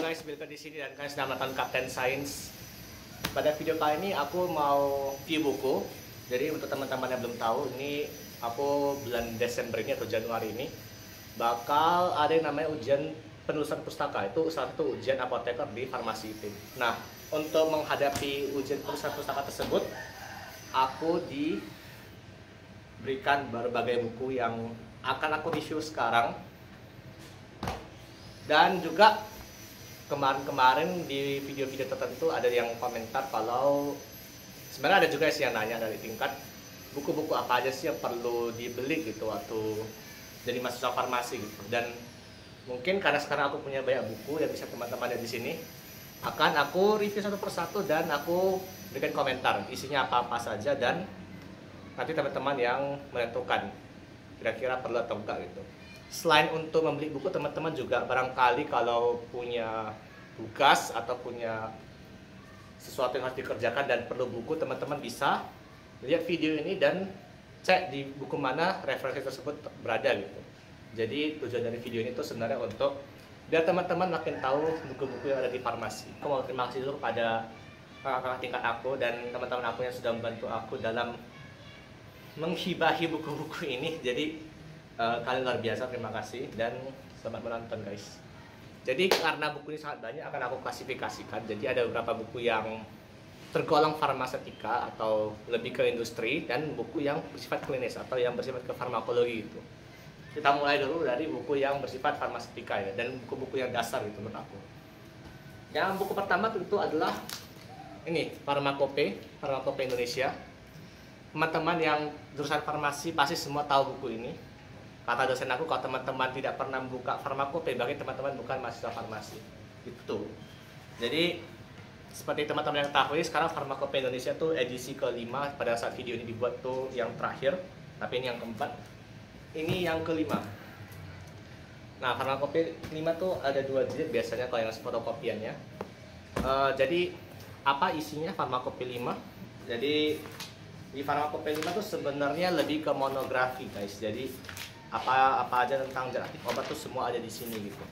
guys, Bilka di sini dan kalian sedang menonton Captain Science. Pada video kali ini aku mau review buku. Jadi untuk teman-teman yang belum tahu, ini aku bulan Desember ini atau Januari ini bakal ada yang namanya ujian penulisan pustaka. Itu salah satu ujian apoteker di farmasi itu. Nah, untuk menghadapi ujian penulisan pustaka tersebut, aku diberikan berbagai buku yang akan aku review sekarang. Dan juga kemarin-kemarin di video-video tertentu ada yang komentar kalau sebenarnya ada juga sih yang nanya dari tingkat buku-buku apa aja sih yang perlu dibeli gitu waktu jadi mahasiswa farmasi gitu. Dan mungkin karena sekarang aku punya banyak buku yang bisa teman-teman lihat di sini, akan aku review satu persatu dan aku berikan komentar isinya apa-apa saja, dan nanti teman-teman yang menentukan kira-kira perlu atau enggak gitu. Selain untuk membeli buku, teman-teman juga barangkali kalau punya tugas atau punya sesuatu yang harus dikerjakan dan perlu buku, teman-teman bisa lihat video ini dan cek di buku mana referensi tersebut berada gitu. Jadi tujuan dari video ini tuh sebenarnya untuk biar teman-teman makin tahu buku-buku yang ada di farmasi. Aku mau terima kasih dulu kepada kakak-kakak tingkat aku dan teman-teman aku yang sudah membantu aku dalam menghibahi buku-buku ini. Jadi kalian luar biasa, terima kasih dan selamat menonton guys. Jadi karena buku ini sangat banyak, akan aku klasifikasikan. Jadi ada beberapa buku yang tergolong farmaseutika atau lebih ke industri, dan buku yang bersifat klinis atau yang bersifat ke farmakologi itu. Kita mulai dulu dari buku yang bersifat farmaseutika ya, dan buku-buku yang dasar itu menurut aku. Yang buku pertama tentu adalah ini, Farmakope Indonesia. Teman-teman yang jurusan farmasi pasti semua tahu buku ini. Kata dosen aku, kalau teman-teman tidak pernah membuka Farmakope, bagi teman-teman bukan mahasiswa farmasi. Itu. Jadi seperti teman-teman yang tahu, sekarang Farmakope Indonesia tuh edisi kelima. Pada saat video ini dibuat tuh yang terakhir, tapi ini yang keempat. Ini yang kelima. Nah, Farmakope 5 tuh ada 2 jilid biasanya kalau yang fotokopiannya. Jadi apa isinya Farmakope 5? Jadi di Farmakope 5 tuh sebenarnya lebih ke monografi guys. Jadi apa aja tentang zat aktif obat tuh semua ada di sini gitu.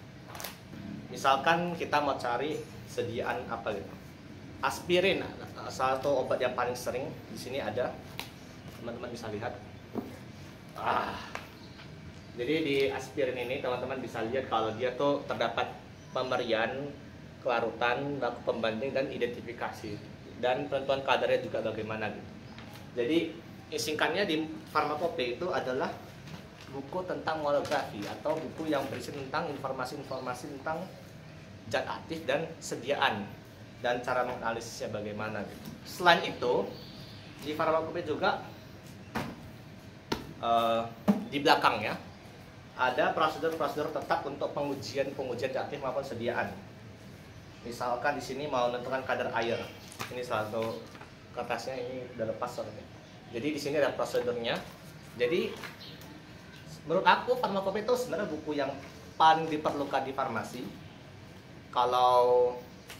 Misalkan kita mau cari sediaan apa gitu, aspirin, salah satu obat yang paling sering di sini ada, teman-teman bisa lihat. Jadi di aspirin ini teman-teman bisa lihat kalau dia tuh terdapat pemberian, kelarutan, baku pembanding, dan identifikasi, dan penentuan kadarnya juga bagaimana gitu. Jadi singkatnya di Farmakope itu adalah buku tentang monografi atau buku yang berisi tentang informasi-informasi tentang zat aktif dan sediaan dan cara menganalisisnya bagaimana gitu. Selain itu di Farmakope juga di belakangnya ada prosedur-prosedur tetap untuk pengujian zat aktif maupun sediaan. Misalkan di sini mau menentukan kadar air, ini salah satu kertasnya ini udah lepas soalnya. Jadi di sini ada prosedurnya. Jadi menurut aku Farmakope itu sebenarnya buku yang paling diperlukan di farmasi. Kalau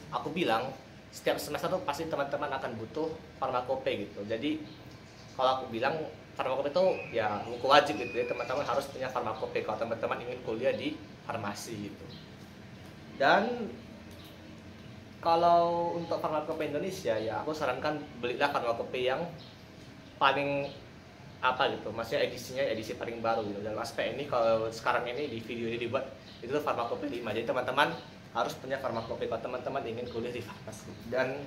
aku bilang setiap semester tuh pasti teman-teman akan butuh Farmakope gitu. Jadi kalau aku bilang Farmakope itu ya buku wajib gitu ya, teman-teman harus punya Farmakope kalau teman-teman ingin kuliah di farmasi gitu. Dan kalau untuk Farmakope Indonesia ya aku sarankan belilah Farmakope yang paling apa gitu, maksudnya edisinya edisi paling baru gitu. Dalam aspek ini kalau sekarang ini di video ini dibuat itu Farmakope 5. Jadi teman-teman harus punya Farmakope kalau teman-teman ingin kuliah di farmasi. Dan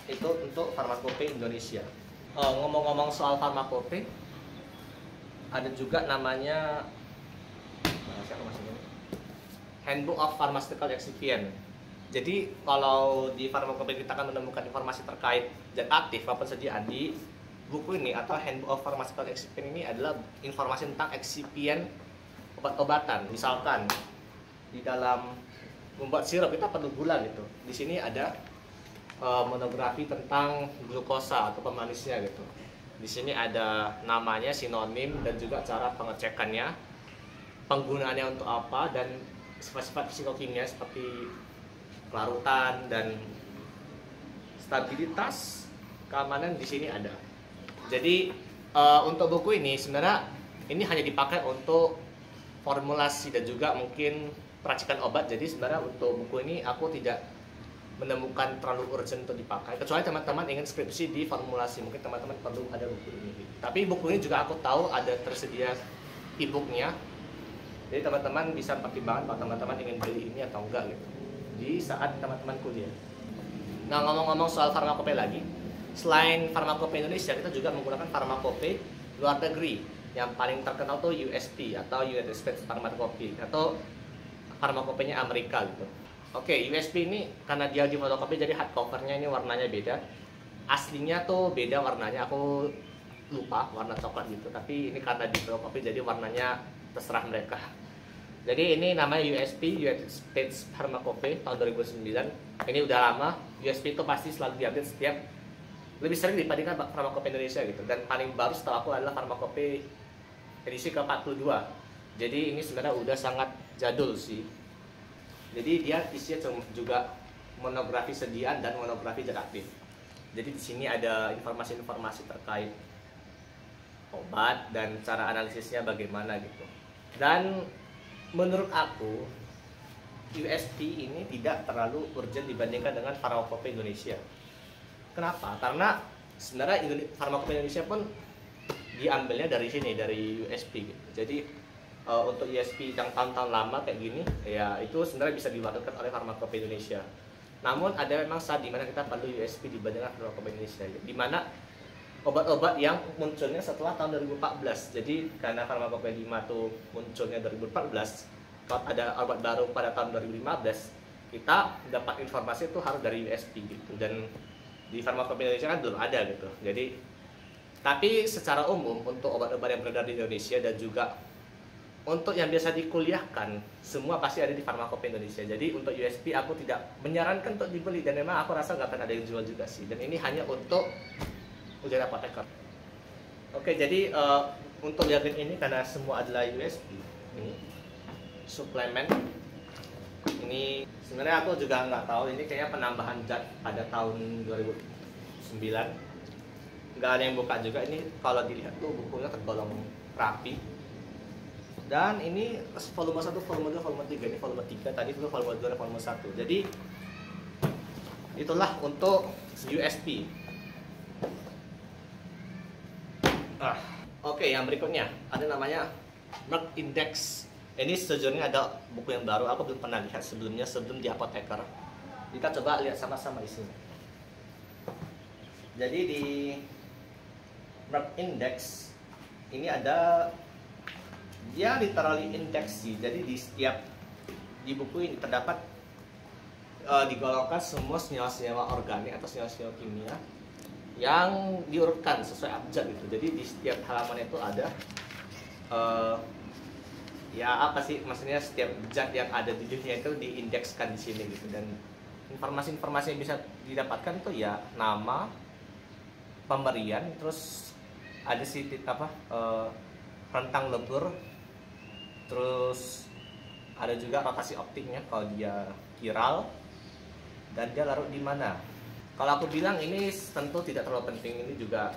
itu untuk Farmakope Indonesia. Ngomong-ngomong soal Farmakope, ada juga namanya Handbook of Pharmaceutical Excipient. Jadi kalau di Farmakope kita akan menemukan informasi terkait zat aktif maupun sediaan. Di buku ini atau Handbook of Pharmaceutical Excipient ini adalah informasi tentang eksipien obat-obatan. Misalkan di dalam membuat sirup kita perlu gula gitu. Di sini ada monografi tentang glukosa atau pemanisnya gitu. Di sini ada namanya, sinonim, dan juga cara pengecekannya, penggunaannya untuk apa, dan sifat-sifat psikokimia seperti kelarutan dan stabilitas, keamanan di sini ada. Jadi untuk buku ini sebenarnya ini hanya dipakai untuk formulasi dan juga mungkin peracikan obat. Jadi sebenarnya untuk buku ini aku tidak menemukan terlalu urgent untuk dipakai, kecuali teman-teman ingin skripsi di formulasi, mungkin teman-teman perlu ada buku ini. Tapi buku ini juga aku tahu ada tersedia e-booknya, jadi teman-teman bisa pertimbangkan kalau teman-teman ingin beli ini atau enggak gitu di saat teman-teman kuliah. Nah, ngomong-ngomong soal farmakope lagi, selain farmakope Indonesia, kita juga menggunakan farmakope luar negeri. Yang paling terkenal tuh USP atau United States Pharmacopy, atau farmakopenya Amerika gitu. Oke, USP ini karena dia di fotokopi jadi hardcovernya ini warnanya beda. Aslinya tuh beda warnanya, aku lupa warna coklat gitu. Tapi ini karena di fotokopi jadi warnanya terserah mereka. Jadi ini namanya USP, United States Pharmacopy tahun 2009. Ini udah lama. USP itu pasti selalu diupdate setiap, lebih sering dibandingkan farmakope Indonesia gitu. Dan paling baru setelah aku adalah farmakope edisi ke-42. Jadi ini sebenarnya udah sangat jadul sih. Jadi dia isinya juga monografi sediaan dan monografi zat aktif. Jadi di sini ada informasi-informasi terkait obat dan cara analisisnya bagaimana gitu. Dan menurut aku USP ini tidak terlalu urgent dibandingkan dengan farmakope Indonesia. Kenapa? Karena sebenarnya farmakope Indonesia pun diambilnya dari sini, dari USP gitu. Jadi untuk USP yang tahun-tahun lama kayak gini, ya itu sebenarnya bisa diwakilkan oleh farmakope Indonesia. Namun ada memang saat dimana kita perlu USP dibandingkan farmakope Indonesia, di mana obat-obat yang munculnya setelah tahun 2014. Jadi karena farmakope 5 tuh munculnya 2014, kalau ada obat baru pada tahun 2015, kita dapat informasi itu harus dari USP gitu. Dan di farmakope Indonesia kan belum ada gitu. Jadi, tapi secara umum untuk obat-obat yang beredar di Indonesia dan juga untuk yang biasa dikuliahkan, semua pasti ada di farmakope Indonesia. Jadi untuk USP aku tidak menyarankan untuk dibeli, dan memang aku rasa nggak akan ada yang jual juga sih. Dan ini hanya untuk ujian apoteker. Oke, jadi untuk yakin ini karena semua adalah USP. Ini suplemen. Ini sebenarnya aku juga nggak tahu, ini kayaknya penambahan zat pada tahun 2009. Nggak ada yang buka juga. Ini kalau dilihat tuh bukunya tergolong rapi. Dan ini volume 1, volume 2, volume 3. Ini volume 3, tadi itu volume 2 dan volume 1. Jadi itulah untuk USP. Oke, yang berikutnya ada namanya Merck Index. Ini sejujurnya ada buku yang baru, aku belum pernah lihat sebelumnya, sebelum di apoteker. Kita coba lihat sama-sama isinya. Jadi di Merck Index ini ada, dia literally index sih. Jadi di buku ini terdapat digolongkan semua senyawa-senyawa organik atau senyawa-senyawa kimia yang diurutkan sesuai abjad gitu. Jadi di setiap halaman itu ada ya apa sih, maksudnya setiap zat yang ada di dunia itu diindekskan di sini gitu. Dan informasi-informasi yang bisa didapatkan tuh ya nama, pemberian, terus ada sih rentang lebur, terus ada juga rotasi optiknya kalau dia kiral, dan dia larut di mana. Kalau aku bilang ini tentu tidak terlalu penting, ini juga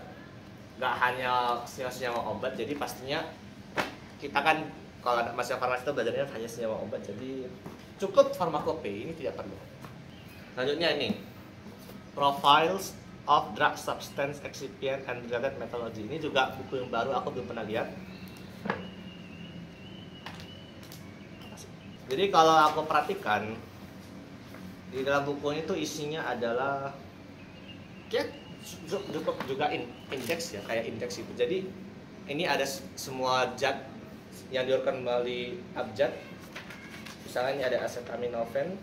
nggak hanya senyawa-senyawa obat. Jadi pastinya kita kan kalau masih farmasi itu belajarnya hanya senyawa obat, jadi cukup farmakope, ini tidak perlu. Selanjutnya ini Profiles of Drug Substance Excipient and Related Methodology. Ini juga buku yang baru, aku belum pernah lihat. Jadi kalau aku perhatikan di dalam buku itu isinya adalah kayak juga indeks ya, kayak indeks itu. Jadi ini ada semua zat yang diurutkan melalui abjad. Misalnya ini ada acetaminophen,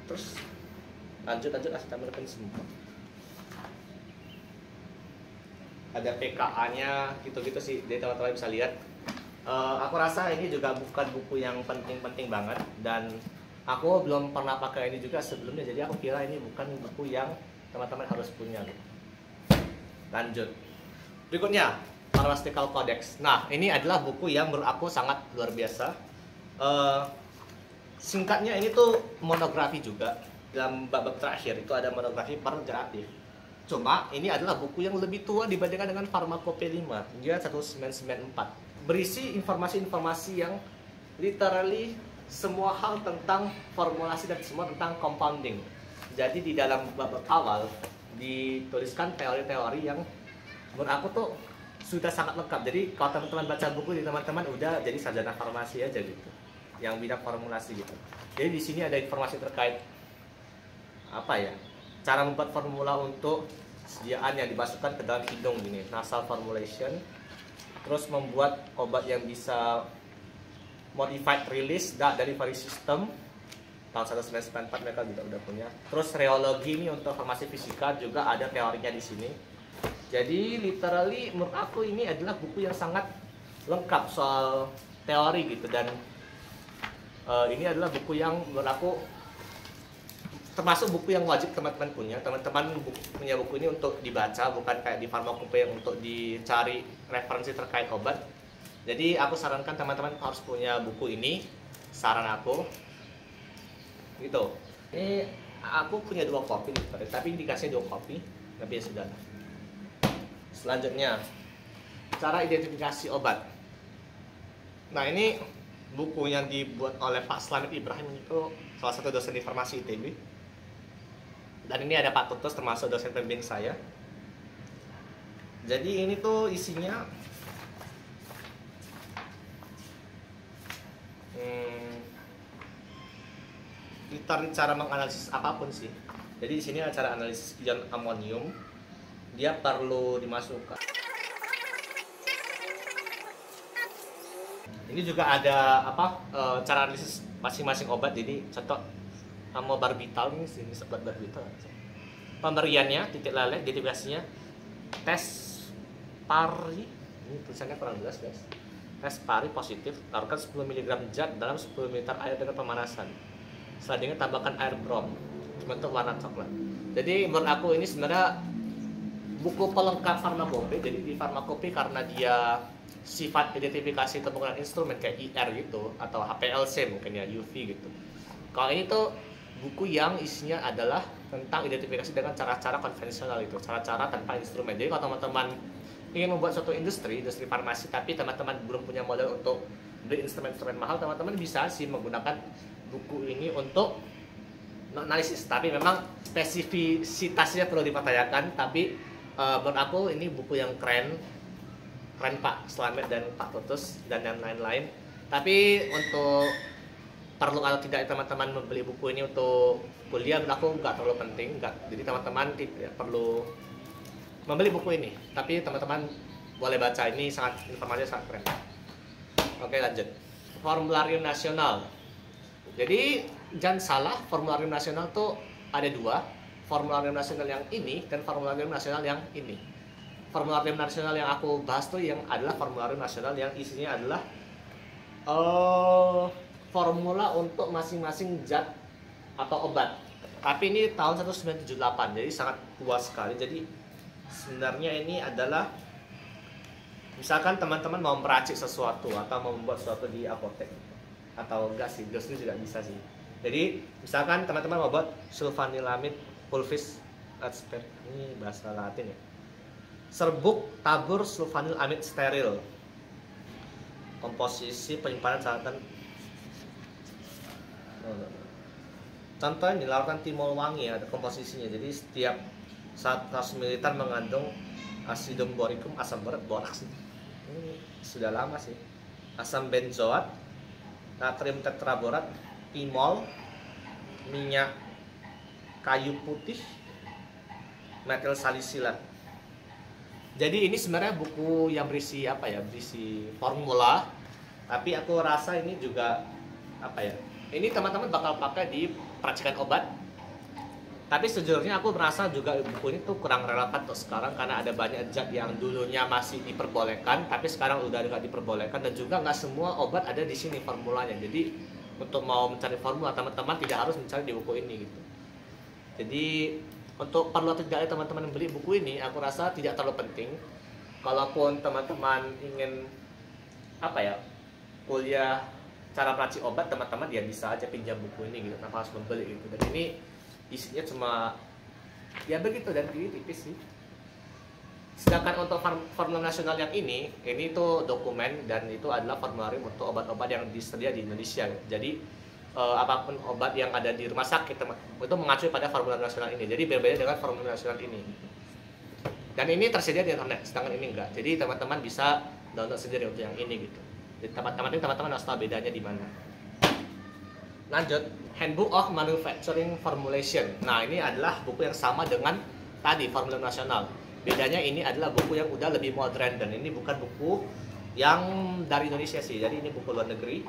terus lanjut acetaminophen semua. Ada PKA-nya gitu-gitu sih, jadi teman-teman bisa lihat. Aku rasa ini juga bukan buku yang penting-penting banget, dan aku belum pernah pakai ini juga sebelumnya, jadi aku kira ini bukan buku yang teman-teman harus punya gitu. Lanjut, berikutnya Pharmaceutical Codex. Nah, ini adalah buku yang menurut aku sangat luar biasa. Singkatnya ini tuh monografi juga. Dalam bab terakhir itu ada monografi per zat aktif. Cuma ini adalah buku yang lebih tua dibandingkan dengan Farmakope 5. Dia 1994. Berisi informasi-informasi yang literally semua hal tentang formulasi dan semua tentang compounding. Jadi di dalam bab awal dituliskan teori-teori yang menurut aku tuh sudah sangat lengkap. Jadi kalau teman-teman baca buku ini, teman-teman udah jadi sarjana farmasi aja gitu, yang bidang formulasi gitu. Jadi di sini ada informasi terkait apa ya, cara membuat formula untuk sediaan yang dimasukkan ke dalam hidung gini, nasal formulation. Terus membuat obat yang bisa modified release delivery system, tahun 1994 mereka juga udah punya. Terus reologi ini untuk farmasi fisika juga ada teorinya di sini. Jadi literally menurut aku ini adalah buku yang sangat lengkap soal teori gitu, dan ini adalah buku yang menurut aku termasuk buku yang wajib teman-teman punya. Teman-teman punya buku ini untuk dibaca, bukan kayak di Pharmacopeia untuk dicari referensi terkait obat. Jadi aku sarankan teman-teman harus punya buku ini, saran aku gitu. Ini aku punya 2 kopi nih, tapi indikasinya 2 kopi, tapi ya sudah. Selanjutnya, cara identifikasi obat. Nah, ini buku yang dibuat oleh Pak Slamet Ibrahim, itu salah satu dosen di farmasi ITB. Dan ini ada Pak Tutus, termasuk dosen pembimbing saya. Jadi ini tuh isinya cara menganalisis apapun sih. Jadi di sini ada cara analisis ion amonium. Dia perlu dimasukkan. Ini juga ada cara analisis masing-masing obat. Jadi contoh amobarbital ini sini sebelah barbital. Pemberiannya, titik leleh, identifikasinya, tes pari. Ini tulisannya kurang jelas guys. Tes pari positif, taruhkan 10 mg zat dalam 10 ml air dengan pemanasan. Selanjutnya tambahkan air brom bentuk warna coklat. Jadi menurut aku ini sebenarnya buku pelengkap farmakope. Jadi di farmakope karena dia sifat identifikasi atau penggunaan instrumen kayak IR gitu atau HPLC mungkin ya, UV gitu. Kalau ini tuh buku yang isinya adalah tentang identifikasi dengan cara-cara konvensional itu, cara-cara tanpa instrumen. Jadi kalau teman-teman ingin membuat suatu industri farmasi, tapi teman-teman belum punya modal untuk beli instrumen-instrumen mahal, teman-teman bisa sih menggunakan buku ini untuk analisis. Tapi memang spesifisitasnya perlu dipertanyakan. Tapi menurut aku ini buku yang keren Pak Slamet dan Pak Tutus dan yang lain-lain. Tapi untuk perlu atau tidak teman-teman membeli buku ini untuk kuliah, menurut aku nggak terlalu penting. Jadi teman-teman tidak perlu membeli buku ini, tapi teman-teman boleh baca. Ini informasinya sangat keren. Oke, lanjut. Formularium nasional. Jadi jangan salah, formularium nasional tuh ada 2, formularium nasional yang ini dan formularium nasional yang ini. Formularium nasional yang aku bahas tuh yang adalah formularium nasional yang isinya adalah formula untuk masing-masing zat atau obat. Tapi ini tahun 1978, jadi sangat tua sekali. Jadi sebenarnya ini adalah misalkan teman-teman mau meracik sesuatu atau mau membuat sesuatu di apotek, atau enggak sih, dos ini juga bisa sih. Jadi misalkan teman-teman mau buat sulfanilamid pulvis expert, ini bahasa Latin ya, serbuk tabur sulfanilamid steril, komposisi penyimpanan catatan. Contohnya dilakukan timol wangi, ada komposisinya. Jadi setiap 100 ml mengandung acidum boricum, asam borat, boraks. Ini sudah lama sih. Asam benzoat, natrium tetraborat, timol, minyak kayu putih, metil salisilat. Jadi ini sebenarnya buku yang berisi berisi formula. Tapi aku rasa ini juga ini teman-teman bakal pakai di peracikan obat. Tapi sejujurnya aku merasa juga buku ini tuh kurang relevan untuk sekarang, karena ada banyak zat yang dulunya masih diperbolehkan tapi sekarang udah nggak diperbolehkan, dan juga nggak semua obat ada di sini formulanya. Jadi untuk mau mencari formula, teman-teman tidak harus mencari di buku ini gitu. Jadi untuk perlu atau tidaknya teman-teman beli buku ini, aku rasa tidak terlalu penting. Kalaupun teman-teman ingin kuliah cara peracik obat, teman-teman ya bisa aja pinjam buku ini gitu, tanpa harus membeli gitu. Dan ini isinya cuma ya begitu, dan ini tipis sih. Sedangkan untuk formula nasional yang ini tuh dokumen dan itu adalah formularium untuk obat-obat yang disedia di Indonesia. Jadi apapun obat yang ada di rumah sakit itu mengacu pada formula nasional ini. Jadi berbeda dengan formula nasional ini. Dan ini tersedia di internet, sedangkan ini enggak. Jadi teman-teman bisa download sendiri untuk yang ini gitu. Jadi teman-teman harus tahu bedanya di mana. Lanjut, Handbook of Manufacturing Formulation. Nah, ini adalah buku yang sama dengan tadi formula nasional. Bedanya ini adalah buku yang udah lebih modern dan ini bukan buku yang dari Indonesia sih. Jadi ini buku luar negeri.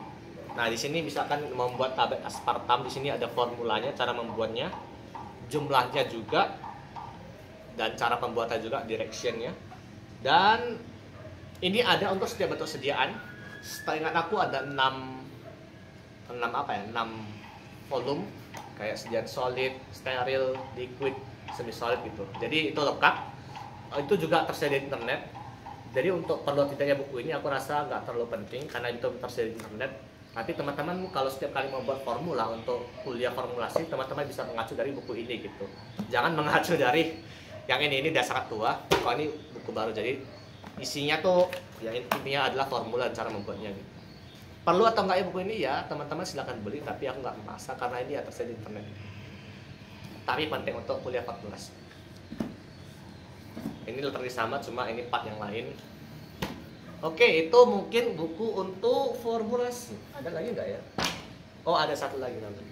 Nah, di sini misalkan membuat tablet aspartam, di sini ada formulanya, cara membuatnya, jumlahnya juga, dan cara pembuatan juga, directionnya. Dan ini ada untuk setiap bentuk sediaan. Seingat aku ada 6 volume, kayak sediaan solid, steril, liquid, semi solid gitu. Jadi itu lengkap. Itu juga tersedia di internet. Jadi untuk perlu tidaknya buku ini aku rasa nggak terlalu penting karena itu tersedia di internet. Tapi teman-teman kalau setiap kali membuat formula untuk kuliah formulasi, teman-teman bisa mengacu dari buku ini gitu. Jangan mengacu dari yang ini udah sangat tua. Kalau ini buku baru, jadi isinya tuh ya intinya adalah formula dan cara membuatnya gitu. Perlu atau enggak ya buku ini ya teman-teman silahkan beli, tapi aku nggak memaksa karena ini tersedia di internet. Tapi penting untuk kuliah formulasi. Ini literally sama, cuma ini part yang lain. Oke, itu mungkin buku untuk formulasi. Ada lagi nggak ya? Oh, ada satu lagi namanya.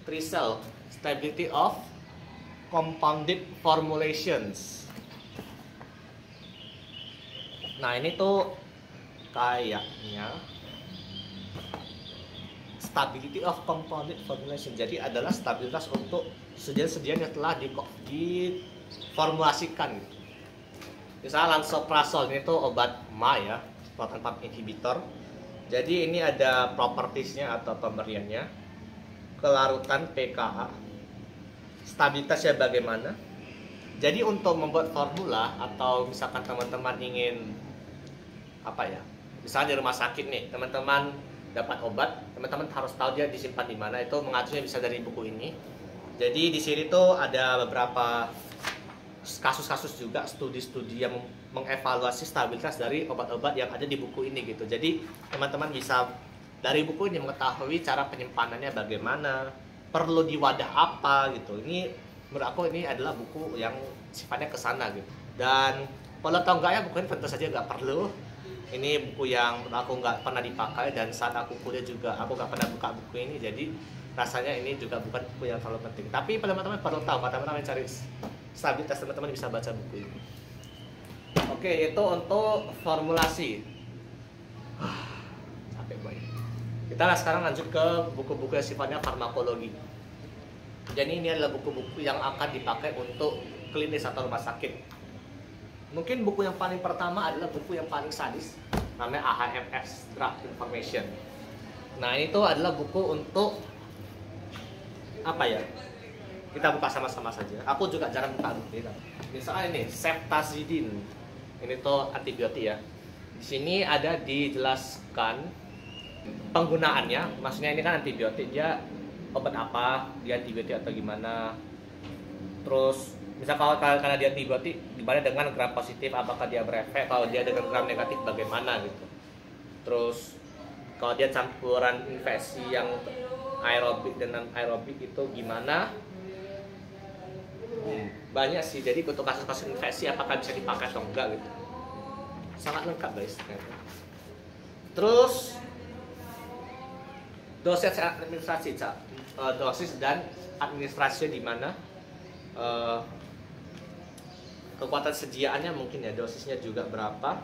Trisel, Stability of Compounded Formulations. Nah, ini tuh kayaknya Stability of Compounded Formulation. Jadi adalah stabilitas untuk sediaan-sediaan yang telah diformulasikan. Misalnya lansoprazol ini tuh obat MA ya, proton pump inhibitor. Jadi ini ada propertiesnya atau pemberiannya, kelarutan pKa, stabilitasnya bagaimana. Jadi untuk membuat formula atau misalkan teman-teman ingin apa ya, misalnya di rumah sakit nih, teman-teman dapat obat, teman-teman harus tahu dia disimpan di mana. Itu mengacunya bisa dari buku ini. Jadi di sini tuh ada beberapa kasus-kasus juga, studi-studi yang mengevaluasi stabilitas dari obat-obat yang ada di buku ini gitu. Jadi teman-teman bisa dari buku ini mengetahui cara penyimpanannya bagaimana, perlu di wadah apa gitu. Ini menurut aku ini adalah buku yang sifatnya kesana gitu. Dan kalau tahu nggak ya, buku ini tentu saja nggak perlu. Ini buku yang menurut aku nggak pernah dipakai, dan saat aku kuliah juga aku nggak pernah buka buku ini. Jadi rasanya ini juga bukan buku yang terlalu penting. Tapi teman-teman perlu tahu, kalau teman-teman cari stabilitas, teman-teman bisa baca buku ini. Oke, itu untuk formulasi. Capek gue. Kita sekarang lanjut ke buku-buku yang sifatnya farmakologi. Jadi ini adalah buku-buku yang akan dipakai untuk klinis atau rumah sakit. Mungkin buku yang paling pertama adalah buku yang paling sadis, namanya AHMS Drug Information. Nah, ini tuh adalah buku untuk apa ya? Kita buka sama-sama saja. Aku juga jarang buka buku ini. Misalnya ini ceftazidin. Ini tuh antibiotik ya. Di sini ada dijelaskan penggunaannya. Maksudnya ini kan antibiotik, dia obat apa, dia antibiotik atau gimana. Terus misal kalau karena dia antibiotik gimana dengan gram positif, apakah dia berefek, kalau dia dengan gram negatif bagaimana gitu. Terus kalau dia campuran infeksi yang aerobik dan non aerobik itu gimana. Banyak sih, jadi untuk kasus-kasus infeksi apakah bisa dipakai atau enggak gitu. Sangat lengkap guys. Terus dosis administrasi, dosis dan administrasi di mana, kekuatan sediaannya mungkin ya, dosisnya juga berapa,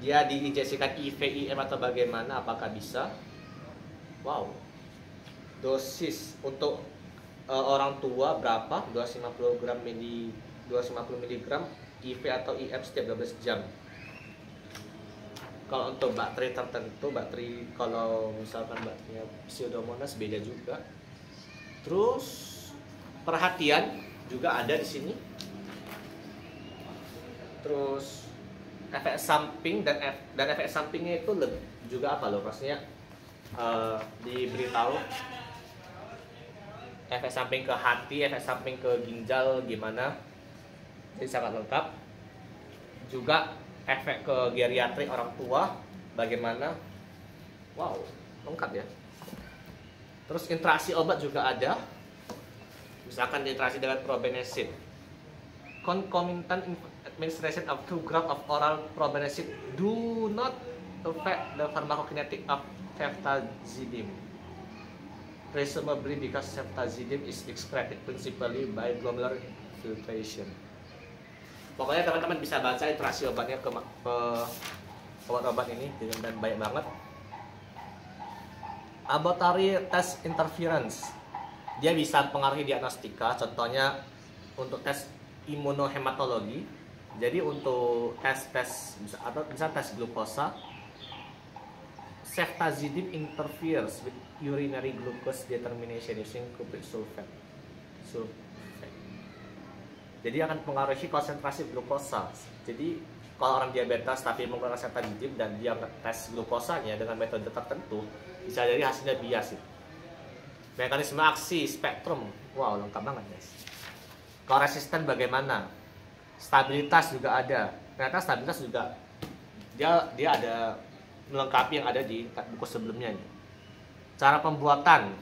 dia diinjeksikan IV, IM atau bagaimana, apakah bisa. Wow, dosis untuk orang tua berapa, 250 mg IV atau IM setiap 12 jam. Kalau untuk bakteri tertentu, bakteri kalau misalkan bakterinya Pseudomonas beda juga. Terus perhatian juga ada di sini. Terus efek samping dan efek sampingnya itu juga apa loh, maksudnya diberitahu efek samping ke hati, efek samping ke ginjal gimana. Jadi sangat lengkap. juga efek ke geriatrik orang tua bagaimana. Wow, lengkap ya. Terus interaksi obat juga ada, misalkan interaksi dengan probenecid. Concomitant administration of 2 grams of oral probenecid do not affect the pharmacokinetic of ceftazidime, presumably because ceftazidime is excreted principally by glomerular filtration. Pokoknya teman-teman bisa baca interaksi obatnya ke obat-obat ini dan banyak banget. Laboratory test interference, dia bisa mempengaruhi diagnostika. Contohnya untuk tes imunohematologi. Jadi untuk tes atau bisa tes glukosa, ceftazidime interferes with urinary glucose determination using cupric sulfate. Jadi akan mempengaruhi konsentrasi glukosa. Jadi kalau orang diabetes tapi menggunakan ceftazidime dan dia tes glukosanya dengan metode tertentu, bisa jadi hasilnya bias. Mekanisme aksi, spektrum, wow lengkap banget guys. Kalau resisten bagaimana? Stabilitas juga ada. Ternyata stabilitas juga dia ada melengkapi yang ada di buku sebelumnya nih. Cara pembuatan,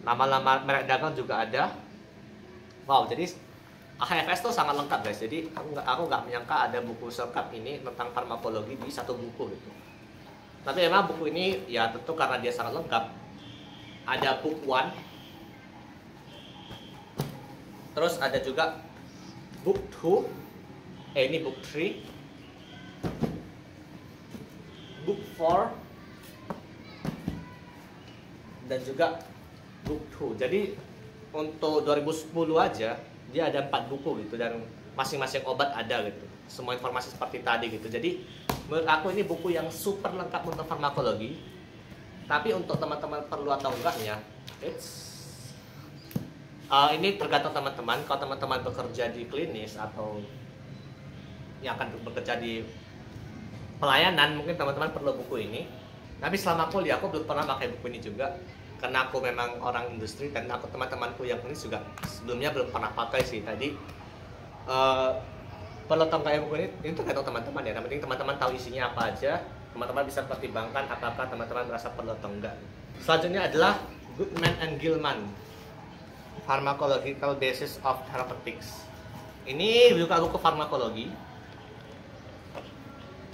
nama-nama merek dagang juga ada. Wow, jadi HFS tuh sangat lengkap guys. Jadi aku nggak menyangka ada buku selengkap ini tentang farmakologi di satu buku gitu. Tapi memang buku ini ya tentu karena dia sangat lengkap. Ada book 1, terus ada juga book 2, ini book 3, book 4, dan juga book 2. Jadi untuk 2010 aja dia ada 4 buku gitu, dan masing-masing obat ada gitu. Semua informasi seperti tadi gitu. Jadi menurut aku ini buku yang super lengkap untuk farmakologi. Tapi untuk teman-teman perlu atau enggaknya, ini tergantung teman-teman. Kalau teman-teman bekerja di klinis atau yang akan bekerja di pelayanan, mungkin teman-teman perlu buku ini. Tapi selama kuliah aku belum pernah pakai buku ini juga, karena aku memang orang industri, dan aku teman-temanku yang klinis juga sebelumnya belum pernah pakai sih. Tadi perlu tahu kayak buku ini tergantung teman-teman ya. Yang penting teman-teman tahu isinya apa aja. Teman-teman bisa pertimbangkan apakah teman-teman merasa perlu atau enggak. Selanjutnya adalah Goodman and Gilman, Pharmacological Basis of Therapeutics. Ini juga buku farmakologi.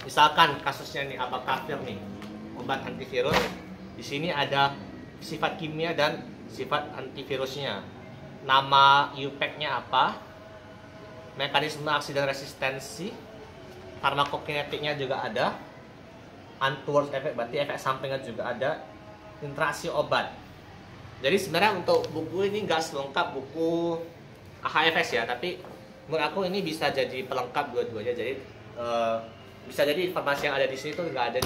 Misalkan kasusnya nih, apakah nih obat antivirus. Di sini ada sifat kimia dan sifat antivirusnya. Nama EUPAC-nya apa? Mekanisme aksi dan resistensi. Farmakokinetiknya juga ada. Untoward effect, berarti efek sampingnya juga ada. Interaksi obat. Jadi sebenarnya untuk buku ini nggak selengkap buku HFS ya, tapi menurut aku ini bisa jadi pelengkap dua-duanya. Jadi bisa jadi informasi yang ada di sini tuh nggak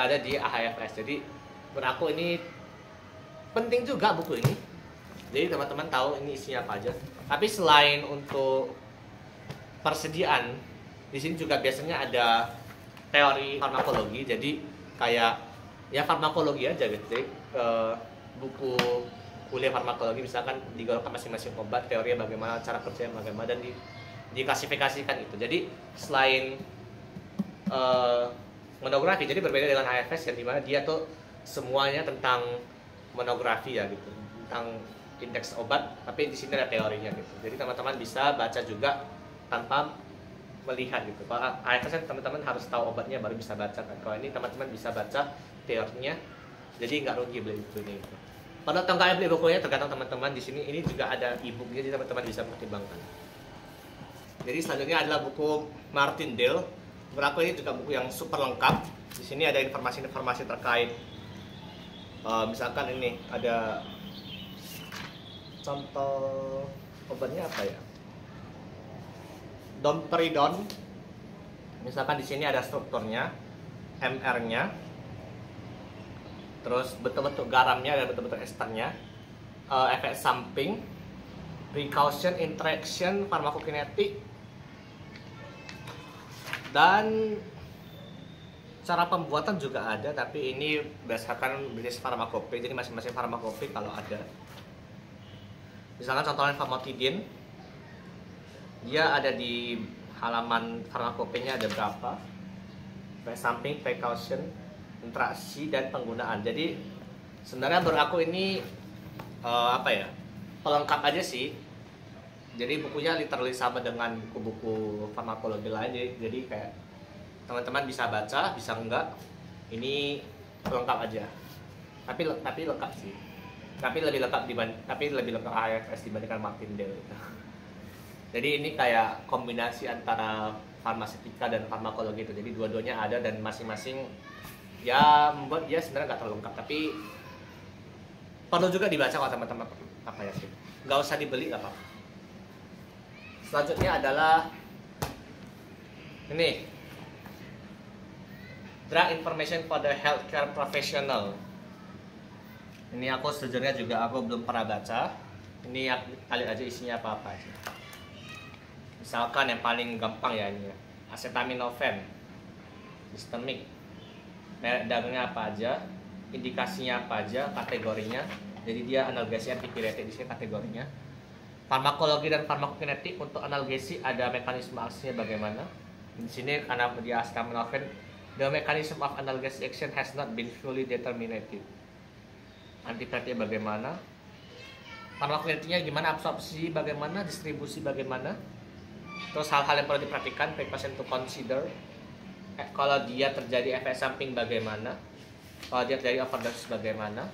ada di HFS. Jadi menurut aku ini penting juga buku ini. Jadi teman-teman tahu ini isinya apa aja. Tapi selain untuk persediaan, di sini juga biasanya ada teori farmakologi. Jadi kayak ya farmakologi aja gitu. Jadi buku kuliah farmakologi misalkan digolongkan masing-masing obat, teorinya bagaimana, cara kerjanya bagaimana, dan diklasifikasikan gitu. Jadi selain monografi, jadi berbeda dengan HFS yang dimana dia tuh semuanya tentang monografi ya gitu, tentang indeks obat, tapi di sini ada teorinya gitu. Jadi teman-teman bisa baca juga tanpa melihat gitu. Kalau HFS kan teman-teman harus tahu obatnya baru bisa baca kan. Kalau ini teman-teman bisa baca teorinya, jadi nggak rugi beli buku ini gitu. Pada tanggal beli bukunya tergantung teman-teman. Di sini ini juga ada e-booknya, jadi teman-teman bisa pertimbangkan. Jadi selanjutnya adalah buku Martindale. Menurut aku ini juga buku yang super lengkap. Di sini ada informasi-informasi terkait misalkan ini ada contoh obatnya apa ya? Domperidone. Misalkan di sini ada strukturnya, MR-nya, terus bentuk-bentuk garamnya dan bentuk-bentuk esternya, efek samping, precaution, interaction, farmakokinetik, dan cara pembuatan juga ada. Tapi ini berdasarkan British Pharmacopoeia, jadi masing-masing farmakopoeia kalau ada. Misalkan contohnya famotidine, Dia ada di halaman farmakopenya, ada berapa, samping, precaution, interaksi, dan penggunaan. Jadi sebenarnya menurut aku ini apa ya, pelengkap aja sih. Jadi bukunya literally sama dengan buku-buku farmakologi lain. Jadi kayak teman-teman bisa baca, bisa enggak. Ini pelengkap aja. Tapi lengkap sih. Tapi lebih lengkap AFS dibandingkan Martindale. Jadi ini kayak kombinasi antara farmaseutika dan farmakologi itu. Jadi dua-duanya ada dan masing-masing ya membuat dia sebenarnya nggak terlalu lengkap, tapi perlu juga dibaca kalau teman-teman apa ya sih. Nggak usah dibeli nggak apa-apa. Selanjutnya adalah ini, Drug Information for the Healthcare Professional. Ini aku sejujurnya juga aku belum pernah baca. Ini kali aja isinya apa-apa aja. Misalkan yang paling gampang ya ini ya, acetaminophen, sistemik, merek dagangnya apa aja, indikasinya apa aja, kategorinya. Jadi dia analgesi antipiretik di sini kategorinya. Farmakologi dan farmakokinetik, untuk analgesi ada mekanisme aksinya bagaimana. Di sini karena dia acetaminophen, the mechanism of analgesic action has not been fully determined. Antipiretik bagaimana, farmakokinetiknya gimana, absorpsi bagaimana, distribusi bagaimana. Terus hal-hal yang perlu diperhatikan, patient to consider. Kalau dia terjadi efek samping bagaimana, kalau dia terjadi overdosis bagaimana.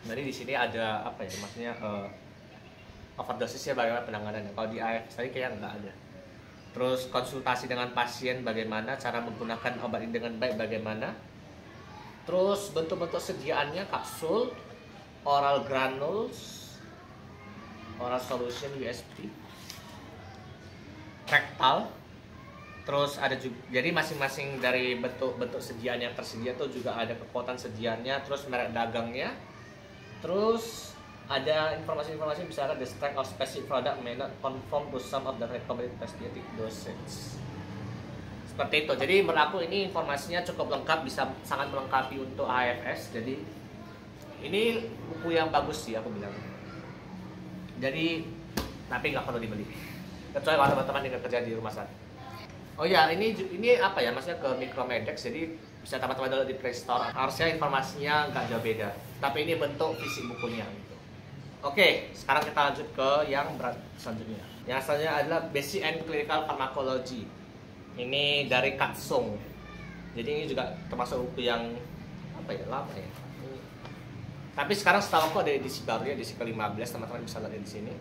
Jadi di sini ada apa ya, maksudnya overdosisnya bagaimana penanganannya. Kalau di AF tadi kayaknya nggak ada. Terus konsultasi dengan pasien bagaimana, cara menggunakan obat ini dengan baik bagaimana. Terus bentuk-bentuk sediaannya, kapsul, oral granules, oral solution USP, rektal. Terus ada juga, jadi masing-masing dari bentuk-bentuk sediaan yang tersedia itu juga ada kekuatan sediaannya, terus merek dagangnya. Terus ada informasi-informasi misalnya the strength of specific product may not conform to some of the recommended therapeutic dosage. Seperti itu. Jadi menurut aku ini informasinya cukup lengkap, bisa sangat melengkapi untuk AFS. Jadi ini buku yang bagus sih aku bilang. Jadi tapi nggak perlu dibeli, kecuali kalau teman-teman yang kerja di rumah sakit. Oh ya, ini apa ya, maksudnya ke Micromedex, jadi bisa teman-teman download di Play Store. Harusnya informasinya nggak jauh beda, tapi ini bentuk fisik bukunya gitu. Oke, sekarang kita lanjut ke yang berat selanjutnya. Yang selanjutnya adalah Basic and Clinical Pharmacology. Ini dari Katsung. Jadi ini juga termasuk buku yang apa ya, lama ya. Tapi sekarang setahu aku ada edisi baru ya, edisi ke-15, teman-teman bisa lihat di sini.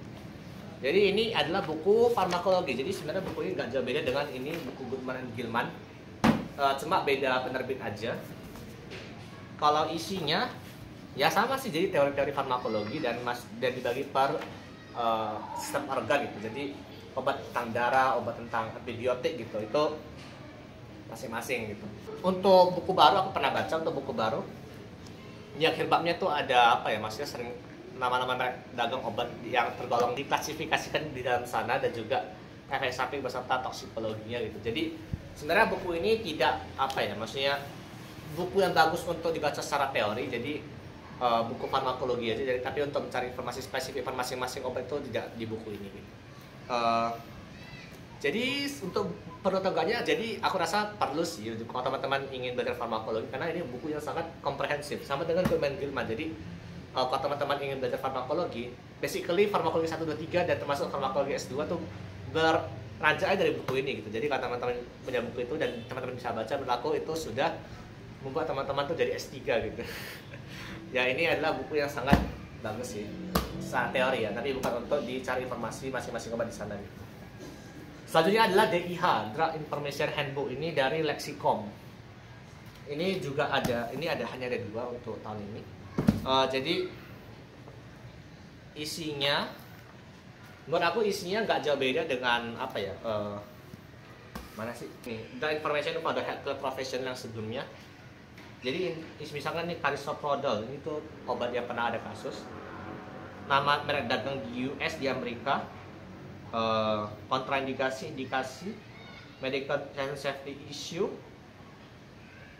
Jadi ini adalah buku farmakologi. Jadi sebenarnya buku ini nggak jauh beda dengan ini buku Goodman and Gilman, cuma beda penerbit aja. Kalau isinya ya sama sih, jadi teori-teori farmakologi dan dibagi per sistem organ gitu. Jadi obat tentang darah, obat tentang antibiotik gitu, itu masing-masing gitu. Untuk buku baru aku pernah baca, untuk buku baru yang herbabnya tuh ada apa ya, maksudnya sering nama-nama dagang obat yang tergolong diklasifikasikan di dalam sana, dan juga efek samping beserta toksikologinya gitu. Jadi sebenarnya buku ini tidak apa ya, maksudnya buku yang bagus untuk dibaca secara teori. Jadi buku farmakologi aja. Jadi tapi untuk mencari informasi spesifik per masing-masing obat itu tidak di buku ini gitu. Jadi untuk perlu tegaknya, jadi aku rasa perlu sih kalau teman-teman ingin belajar farmakologi, karena ini buku yang sangat komprehensif, sama dengan Goodman Gilman. Jadi kalau teman-teman ingin belajar farmakologi, basically farmakologi 1, 2, 3 dan termasuk farmakologi S2 tuh beranjak dari buku ini gitu. Jadi kalau teman-teman punya buku itu dan teman-teman bisa baca, menurut aku itu sudah membuat teman-teman tuh jadi S3 gitu. Ya ini adalah buku yang sangat bagus sih, sangat teori ya, tapi bukan untuk dicari informasi masing-masing obat di sana gitu. Selanjutnya adalah DIH, Drug Information Handbook, ini dari Lexicom. Ini juga ada, hanya ada 2 untuk tahun ini. Jadi isinya, menurut aku isinya nggak jauh beda dengan apa ya, mana sih nih, Drug Information for the Healthcare Professional yang sebelumnya. Jadi misalkan ini Carisoprodol, ini tuh obat yang pernah ada kasus, nama merek dagang di US, di Amerika, kontraindikasi, indikasi, medical and safety issue,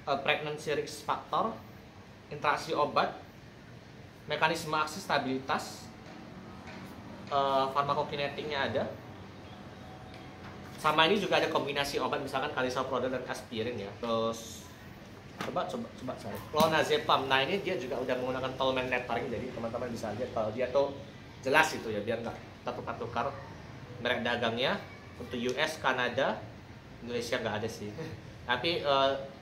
pregnancy risk factor, interaksi obat, mekanisme aksi, stabilitas, farmakokinetiknya ada, Sama ini juga ada kombinasi obat, misalkan kalisoprodol dan aspirin ya. Terus coba saya clonazepam. Nah ini dia juga udah menggunakan Tolman lettering, jadi teman-teman bisa lihat kalau dia tuh jelas itu ya, biar nggak tukar-tukar merek dagangnya. Untuk US, Kanada, Indonesia nggak ada sih. Tapi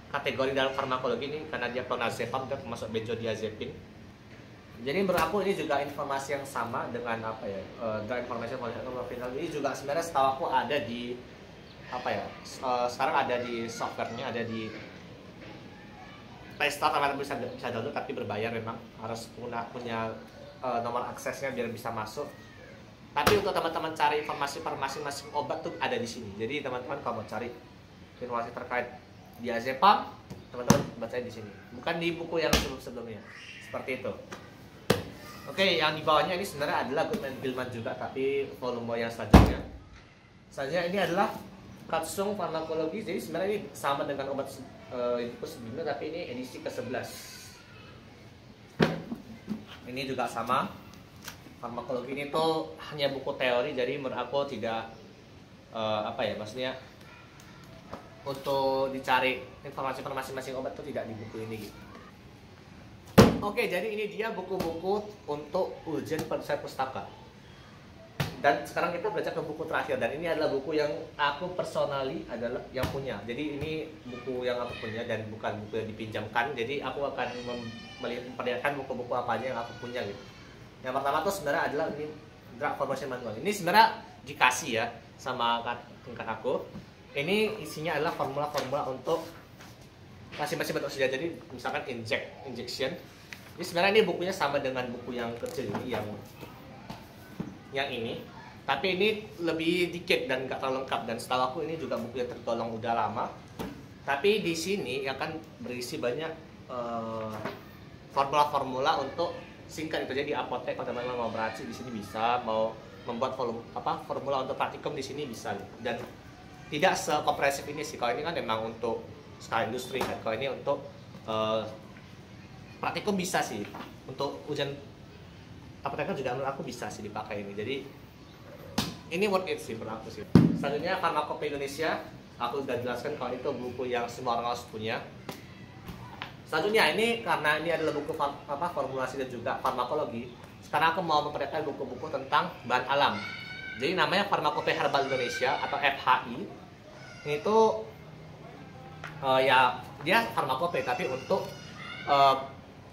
kategori dalam farmakologi ini karena dia clonazepam, dia termasuk benzodiazepin. Jadi menurut aku ini juga informasi yang sama dengan apa ya, drug information final ini juga sebenarnya setahu aku ada di apa ya, sekarang ada di softwarenya, ada di Play Store, teman-teman bisa download, tapi berbayar, memang harus punya nomor aksesnya biar bisa masuk. Tapi untuk teman-teman cari informasi per masing-masing obat tuh ada di sini. Jadi teman-teman kalau mau cari informasi terkait diazepam, teman-teman baca di sini, bukan di buku yang sebelum-sebelumnya. Seperti itu. Oke, yang di bawahnya ini sebenarnya adalah Goodman-Gilman juga, tapi volume yang selanjutnya. Selanjutnya ini adalah Katsung Farmakologi. Jadi sebenarnya ini sama dengan obat buku sebelumnya, tapi ini edisi ke-11. Ini juga sama. Farmakologi ini tuh hanya buku teori, jadi menurut aku tidak apa ya, maksudnya untuk dicari informasi per masing-masing obat tuh tidak di buku ini gitu. Oke, jadi ini dia buku-buku untuk ujian penyelesaian pustaka. Dan sekarang kita baca ke buku terakhir, dan ini adalah buku yang aku personally adalah yang punya. Jadi ini buku yang aku punya dan bukan buku yang dipinjamkan. Jadi aku akan memperlihatkan buku-buku apa aja yang aku punya gitu. Yang pertama tuh sebenarnya adalah ini drug formulation manual. Ini sebenarnya dikasih ya sama tingkat aku. Ini isinya adalah formula-formula untuk masing-masing bentuk senjata. Jadi misalkan injection. Ini sebenarnya ini bukunya sama dengan buku yang kecil ini, yang ini. Tapi ini lebih dikit dan nggak terlalu lengkap. Dan setahu aku ini juga buku yang tergolong udah lama. Tapi di sini akan berisi banyak formula-formula untuk singkat itu. Jadi apotek kalau teman-teman mau beraksi di sini bisa, mau membuat formula untuk praktikum di sini bisa. Dan tidak sekomprehensif ini sih. Kalau ini kan memang untuk skala industri kan. Kalau ini untuk praktikum bisa sih. Untuk ujian apotek juga menurut aku bisa sih dipakai ini. Jadi ini worth it sih menurut aku sih. Selanjutnya Farmakope Indonesia. Aku sudah jelaskan kalau itu buku yang semua orang harus punya. Selanjutnya ini karena ini adalah buku formulasi dan juga farmakologi. Sekarang aku mau memperlihatkan buku-buku tentang bahan alam. Jadi namanya Farmakope Herbal Indonesia atau FHI. Ini tuh ya dia farmakope tapi untuk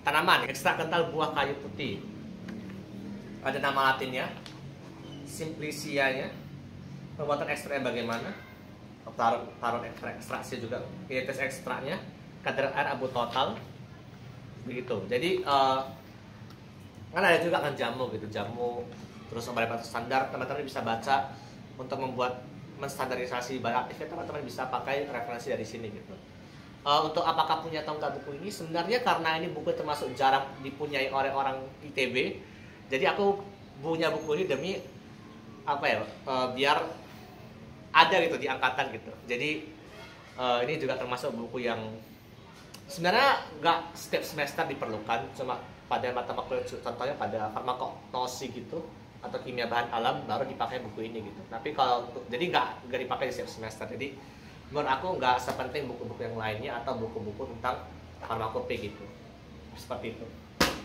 tanaman, ekstrak kental buah kayu putih. Ada nama latinnya, Simplicianya. Pembuatan ekstraknya bagaimana? Taruh ekstraksi juga, tes ekstraknya. Kadar air abu total begitu. Jadi kan ada juga kan jamu gitu, jamu terus obat standar. Teman-teman bisa baca untuk membuat menstandarisasi bahan aktifnya, teman-teman bisa pakai referensi dari sini gitu. Untuk apakah punya atau enggak buku ini, sebenarnya karena ini buku termasuk jarang dipunyai oleh orang ITB, jadi aku punya buku ini demi apa ya, biar ada gitu di angkatan gitu. Jadi ini juga termasuk buku yang sebenarnya nggak setiap semester diperlukan, cuma pada mata matkul contohnya pada farmakognosi gitu atau kimia bahan alam baru dipakai buku ini gitu. Tapi kalau jadi nggak dipakai di setiap semester. Jadi menurut aku nggak sepenting buku-buku yang lainnya atau buku-buku tentang farmakope gitu. Seperti itu.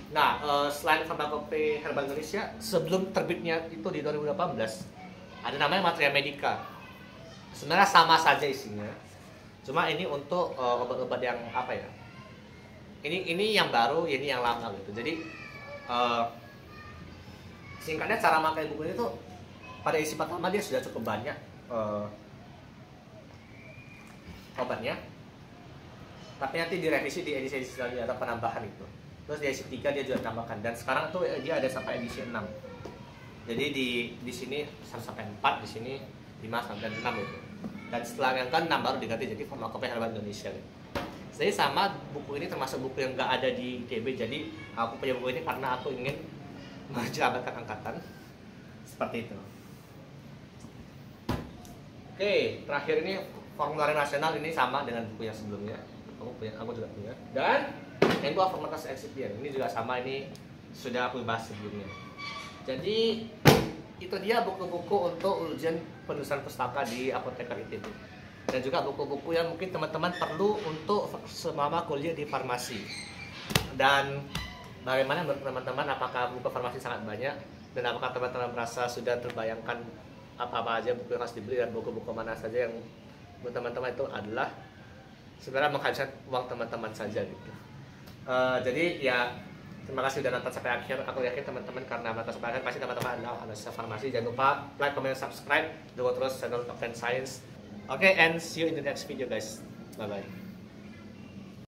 Nah, selain Farmakope Herbal Indonesia, sebelum terbitnya itu di 2018 ada namanya Materia Medica. Sebenarnya sama saja isinya, cuma ini untuk obat-obat yang apa ya? Ini yang baru, ini yang lama gitu. Jadi singkatnya cara pakai buku ini tuh pada isi pertama dia sudah cukup banyak obatnya, tapi nanti direvisi di edisi selanjutnya ada penambahan itu. Terus di edisi 3 dia juga tambahkan, dan sekarang tuh dia ada sampai edisi 6. Jadi di sini 1 sampai 4, di sini 5 sampai 6 gitu. Dan setelah yang ke-6 baru diganti jadi Farmakope Herbal Indonesia gitu. Jadi sama buku ini termasuk buku yang nggak ada di ITB. Jadi aku punya buku ini karena aku ingin menjabatkan angkatan. Seperti itu. Oke, terakhir ini Formulari Nasional, ini sama dengan buku yang sebelumnya. Aku juga punya. Dan yang kedua formulasi eksipien, ini juga sama, ini sudah aku bahas sebelumnya. Jadi itu dia buku-buku untuk ujian penulisan pustaka di Apoteker ITB. Dan juga buku-buku yang mungkin teman-teman perlu untuk semama kuliah di farmasi. Dan bagaimana menurut teman-teman, apakah buku farmasi sangat banyak? Dan apakah teman-teman merasa sudah terbayangkan apa-apa aja buku yang harus dibeli dan buku-buku mana saja yang menurut teman-teman itu adalah sebenarnya menghabiskan uang teman-teman saja gitu. Jadi ya terima kasih sudah nonton sampai akhir. Aku yakin teman-teman karena nonton sampai akhir pasti teman-teman adalah analisa farmasi. Jangan lupa like, comment, subscribe, dukung terus channel Top 10 Science. Okay, and see you in the next video guys. Bye bye.